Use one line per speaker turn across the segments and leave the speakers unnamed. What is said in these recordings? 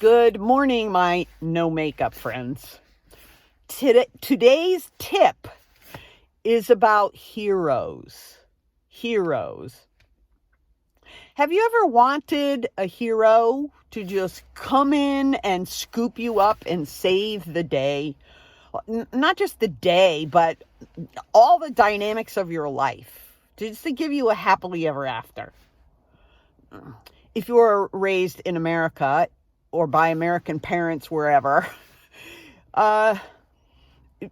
Good morning, my no makeup friends. Today's tip is about heroes. Heroes. Have you ever wanted a hero to just come in and scoop you up and save the day? Not just the day, but all the dynamics of your life. Just to give you a happily ever after. If you were raised in America or by American parents wherever,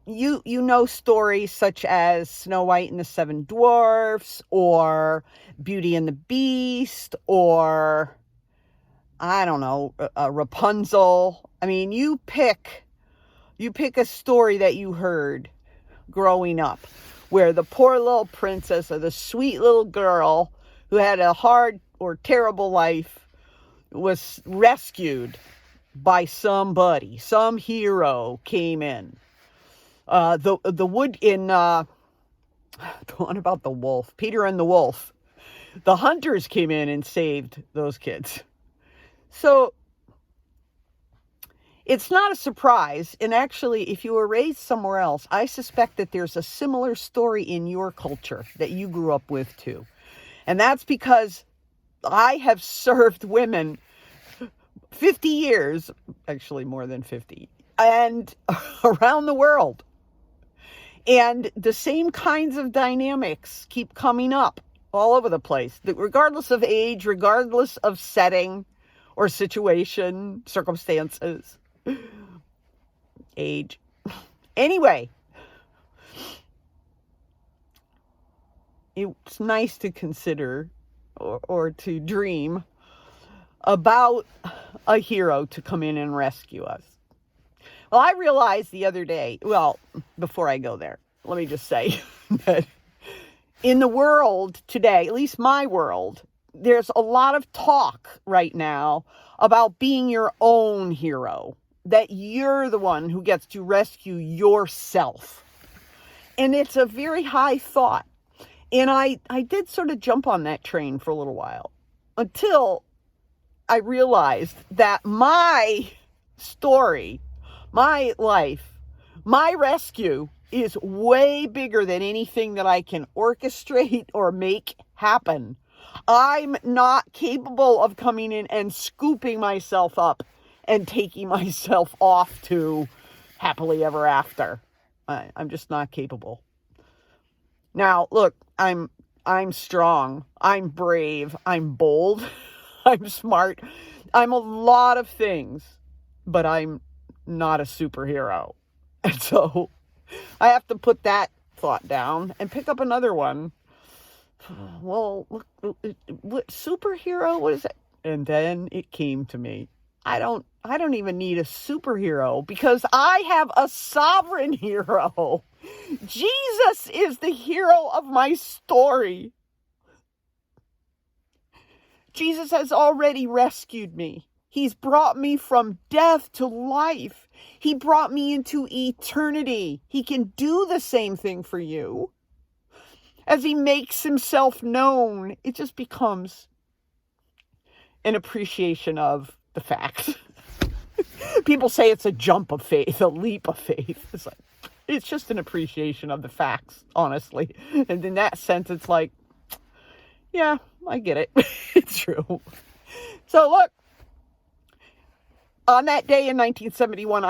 you know stories such as Snow White and the Seven Dwarfs or Beauty and the Beast or, I don't know, Rapunzel. I mean, you pick a story that you heard growing up where the poor little princess or the sweet little girl who had a hard or terrible life was rescued by somebody. Some hero came in. The wood in the one about the wolf, Peter and the Wolf. The hunters came in and saved those kids. So it's not a surprise. And actually, if you were raised somewhere else, I suspect that there's a similar story in your culture that you grew up with too. And that's because I have served women 50 years, actually more than 50, and around the world. And the same kinds of dynamics keep coming up all over the place, regardless of age, regardless of setting or situation, circumstances, age. Anyway, it's nice to consider or to dream about a hero to come in and rescue us. Well, I realized the other day, before I go there, let me just say that in the world today, at least my world, there's a lot of talk right now about being your own hero, that you're the one who gets to rescue yourself. And it's a very high thought. And I did sort of jump on that train for a little while until I realized that my story, my life, my rescue is way bigger than anything that I can orchestrate or make happen. I'm not capable of coming in and scooping myself up and taking myself off to happily ever after. I'm just not capable. Now, look, I'm strong. I'm brave. I'm bold. I'm smart. I'm a lot of things, but I'm not a superhero. And so I have to put that thought down and pick up another one. Well, what superhero? What is it? And then it came to me. I don't even need a superhero because I have a sovereign hero. Jesus is the hero of my story. Jesus has already rescued me. He's brought me from death to life. He brought me into eternity. He can do the same thing for you. As he makes himself known, it just becomes an appreciation of the facts. People say it's a jump of faith, a leap of faith. It's just an appreciation of the facts, honestly. And in that sense, it's like, yeah, I get it. It's true. So look, on that day in 1971,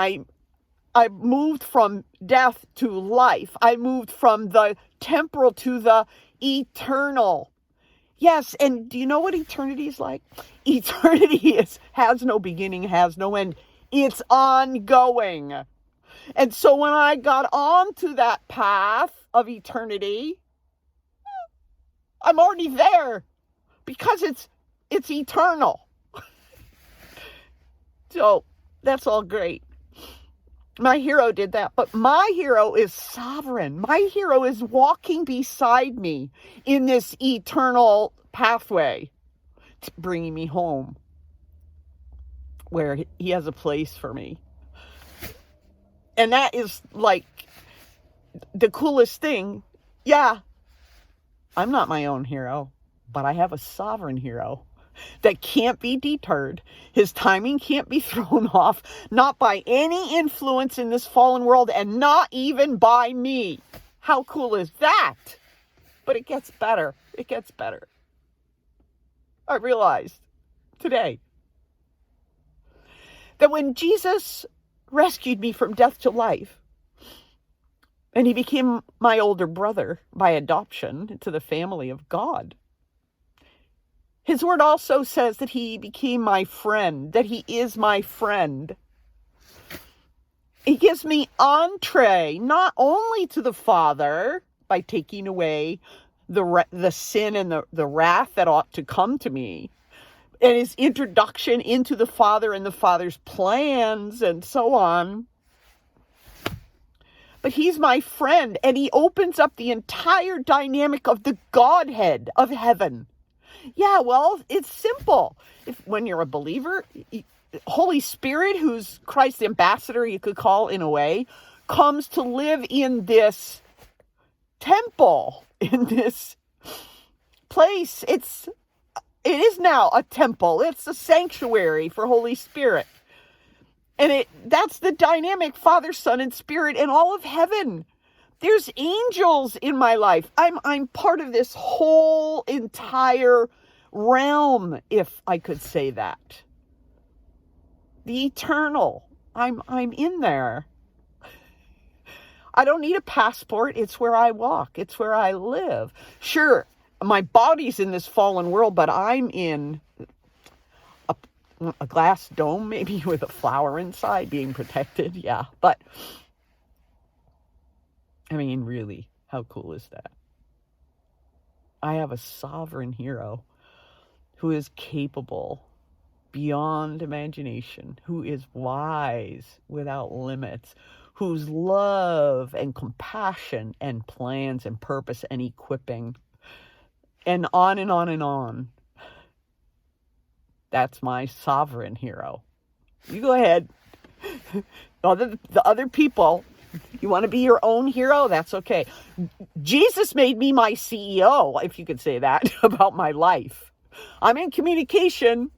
I moved from death to life. I moved from the temporal to the eternal. Yes, and do you know what eternity is like? Eternity has no beginning, has no end. It's ongoing. And so when I got onto that path of eternity, I'm already there because it's eternal. So that's all great. My hero did that, but my hero is sovereign. My hero is walking beside me in this eternal pathway, bringing me home where he has a place for me. And that is like the coolest thing. Yeah, I'm not my own hero, but I have a sovereign hero. that can't be deterred. His timing can't be thrown off, not by any influence in this fallen world, and not even by me. How cool is that? But it gets better. It gets better. I realized today that when Jesus rescued me from death to life, and he became my older brother by adoption into the family of God, his word also says that he became my friend, that he is my friend. He gives me entree, not only to the Father by taking away the sin and the wrath that ought to come to me, and his introduction into the Father and the Father's plans and so on. But he's my friend, and he opens up the entire dynamic of the Godhead of heaven. Yeah, well, it's simple. When you're a believer, Holy Spirit, who's Christ's ambassador, you could call in a way, comes to live in this temple, in this place. It is now a temple. It's a sanctuary for Holy Spirit. And that's the dynamic, Father, Son, and Spirit in all of heaven. There's angels in my life. I'm part of this whole entire realm, if I could say that. The eternal. I'm in there. I don't need a passport. It's where I walk. It's where I live. Sure, my body's in this fallen world, but I'm in a glass dome, maybe with a flower inside, being protected. Yeah, but I mean, really, how cool is that? I have a sovereign hero who is capable beyond imagination, who is wise without limits, whose love and compassion and plans and purpose and equipping, and on and on and on. That's my sovereign hero. You go ahead. The other people, you want to be your own hero? That's okay. Jesus made me my CEO, if you could say that, about my life. I'm in communication,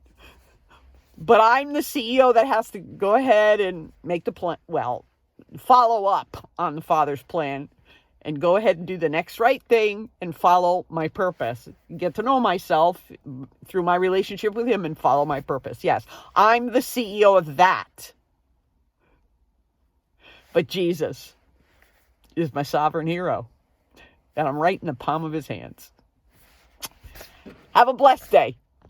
but I'm the CEO that has to go ahead and make the plan. Well, follow up on the Father's plan and go ahead and do the next right thing and follow my purpose. Get to know myself through my relationship with him and follow my purpose. Yes, I'm the CEO of that. But Jesus is my sovereign hero, and I'm right in the palm of his hands. Have a blessed day.